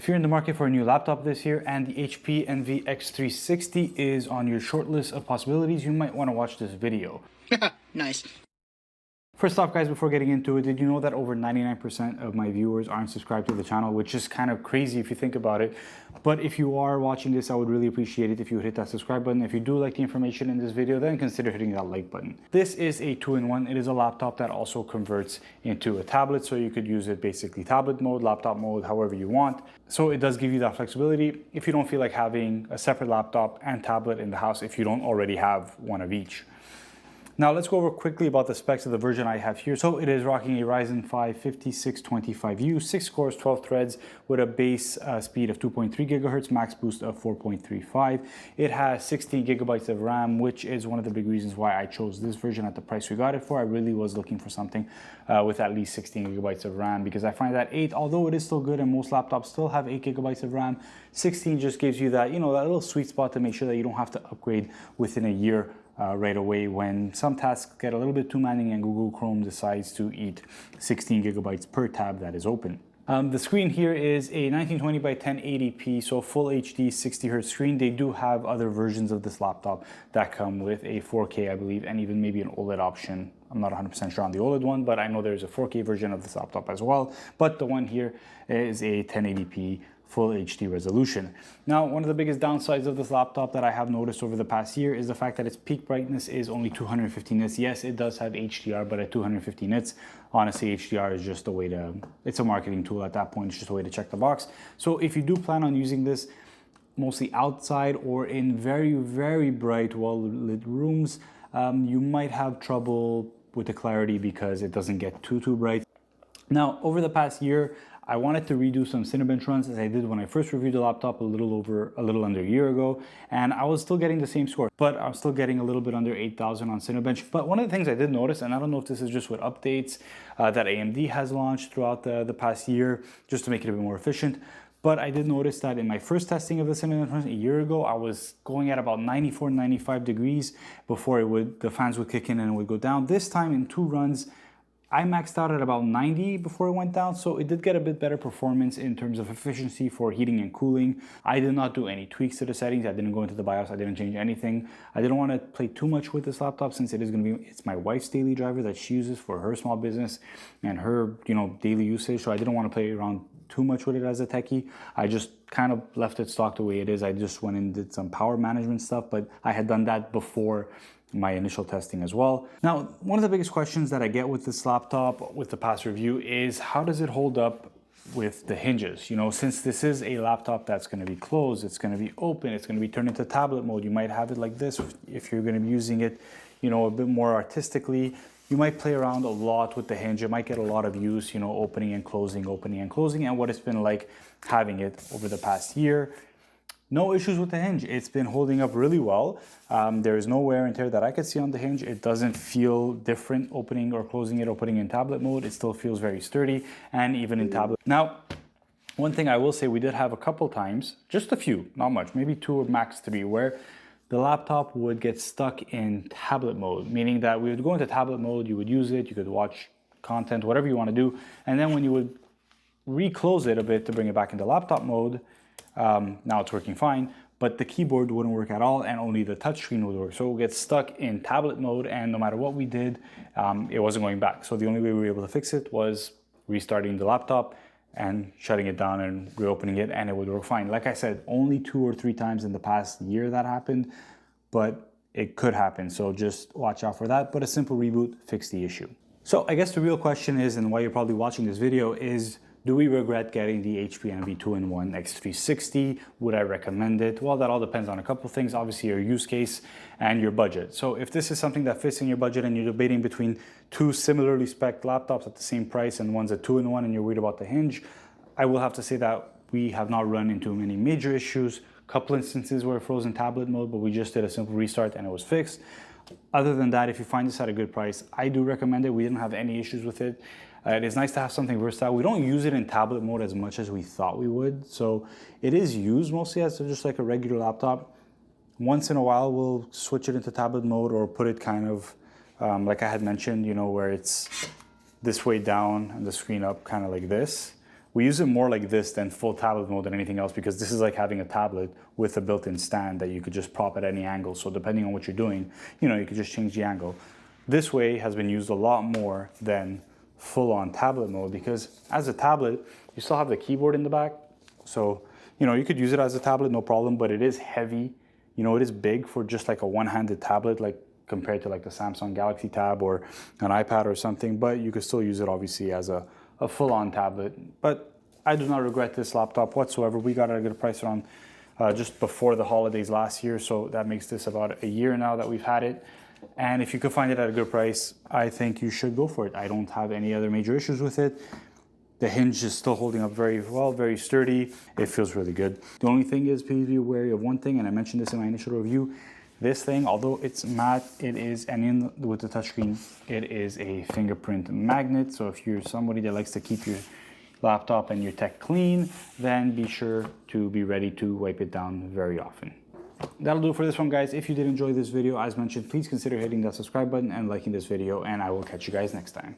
If you're in the market for a new laptop this year and the HP Envy X360 is on your short list of possibilities, you might want to watch this video. Nice. First off, guys, before getting into it, did you know that over 99% of my viewers aren't subscribed to the channel, which is kind of crazy if you think about it. But if you are watching this, I would really appreciate it if you would hit that subscribe button. If you do like the information in this video, then consider hitting that like button. This is a two-in-one. It is a laptop that also converts into a tablet, so you could use it basically tablet mode, laptop mode, however you want. So it does give you that flexibility if you don't feel like having a separate laptop and tablet in the house if you don't already have one of each. Now let's go over quickly about the specs of the version I have here. So it is rocking a Ryzen 5 5625U, 6 cores, 12 threads with a base speed of 2.3 gigahertz, max boost of 4.35. It has 16 gigabytes of RAM, which is one of the big reasons why I chose this version at the price we got it for. I really was looking for something with at least 16 gigabytes of RAM because I find that 8, although it is still good and most laptops still have 8 gigabytes of RAM, 16 just gives you that, that little sweet spot to make sure that you don't have to upgrade within a year right away when some tasks get a little bit too demanding and Google Chrome decides to eat 16 gigabytes per tab that is open. The screen here is a 1920 by 1080p, so full HD 60 Hz screen. They do have other versions of this laptop that come with a 4K, I believe, and even maybe an OLED option. I'm not 100% sure on the OLED one, but I know there's a 4K version of this laptop as well. But the one here is a 1080p full HD resolution. Now, one of the biggest downsides of this laptop that I have noticed over the past year is the fact that its peak brightness is only 250 nits. Yes, it does have HDR, but at 250 nits, honestly, HDR is just a way to, it's a marketing tool at that point. It's just a way to check the box. So if you do plan on using this mostly outside or in very, very bright, well-lit rooms, you might have trouble with the clarity because it doesn't get too bright. Now, over the past year, I wanted to redo some Cinebench runs as I did when I first reviewed the laptop a little under a year ago, and I was still getting the same score, but I was still getting a little bit under 8,000 on Cinebench. But one of the things I did notice, and I don't know if this is just with updates that AMD has launched throughout the past year, just to make it a bit more efficient, but I did notice that in my first testing of the Cinebench runs a year ago, I was going at about 94, 95 degrees before the fans would kick in and it would go down. This time in 2 runs, I maxed out at about 90 before it went down, so it did get a bit better performance in terms of efficiency for heating and cooling. I did not do any tweaks to the settings. I didn't go into the BIOS. I didn't change anything. I didn't want to play too much with this laptop since it's my wife's daily driver that she uses for her small business and her, daily usage. So I didn't want to play around too much with it as a techie. I just kind of left it stock the way it is. I just went and did some power management stuff, but I had done that before my initial testing as well. Now, one of the biggest questions that I get with this laptop with the past review is how does it hold up with the hinges? Since this is a laptop that's going to be closed, it's going to be open, it's going to be turned into tablet mode. You might have it like this if you're going to be using it, a bit more artistically. You might play around a lot with the hinge. It might get a lot of use, opening and closing, and what it's been like having it over the past year. No issues with the hinge. It's been holding up really well. There is no wear and tear that I could see on the hinge. It doesn't feel different opening or closing it or putting in tablet mode. It still feels very sturdy and even in tablet. Now, one thing I will say, we did have a couple times, just a few, not much, maybe 2 or max 3, where the laptop would get stuck in tablet mode, meaning that we would go into tablet mode, you would use it, you could watch content, whatever you want to do, and then when you would reclose it a bit to bring it back into laptop mode, now it's working fine, but the keyboard wouldn't work at all and only the touchscreen would work. So it would get stuck in tablet mode and no matter what we did, it wasn't going back. So the only way we were able to fix it was restarting the laptop and shutting it down and reopening it and it would work fine. Like I said, only 2 or 3 times in the past year that happened, but it could happen. So just watch out for that. But a simple reboot fixed the issue. So I guess the real question is, and why you're probably watching this video is, do we regret getting the HP Envy 2-in-1 X360? Would I recommend it? Well, that all depends on a couple things. Obviously, your use case and your budget. So if this is something that fits in your budget and you're debating between 2 similarly spec'd laptops at the same price and one's a 2-in-1 and you're worried about the hinge, I will have to say that we have not run into many major issues. A couple instances where it froze in tablet mode, but we just did a simple restart and it was fixed. Other than that, if you find this at a good price, I do recommend it. We didn't have any issues with it. It is nice to have something versatile. We don't use it in tablet mode as much as we thought we would. So it is used mostly as just like a regular laptop. Once in a while, we'll switch it into tablet mode or put it kind of, like I had mentioned, where it's this way down and the screen up kind of like this. We use it more like this than full tablet mode than anything else, because this is like having a tablet with a built-in stand that you could just prop at any angle. So depending on what you're doing, you know, you could just change the angle. This way has been used a lot more than full-on tablet mode, because as a tablet, you still have the keyboard in the back. So, you know, you could use it as a tablet, no problem, but it is heavy. You know, it is big for just like a one-handed tablet, like compared to like the Samsung Galaxy Tab or an iPad or something, but you could still use it obviously as a full-on tablet. But I do not regret this laptop whatsoever. We got it at a good price around just before the holidays last year, so that makes this about a year now that we've had it. And if you could find it at a good price, I think you should go for it. I don't have any other major issues with it. The hinge is still holding up very well, very sturdy. It feels really good. The only thing is, please be wary of one thing, and I mentioned this in my initial review. This thing, although it's matte, it is, and in with the touchscreen, it is a fingerprint magnet. So if you're somebody that likes to keep your laptop and your tech clean, then be sure to be ready to wipe it down very often. That'll do it for this one, guys. If you did enjoy this video, as mentioned, please consider hitting that subscribe button and liking this video, and I will catch you guys next time.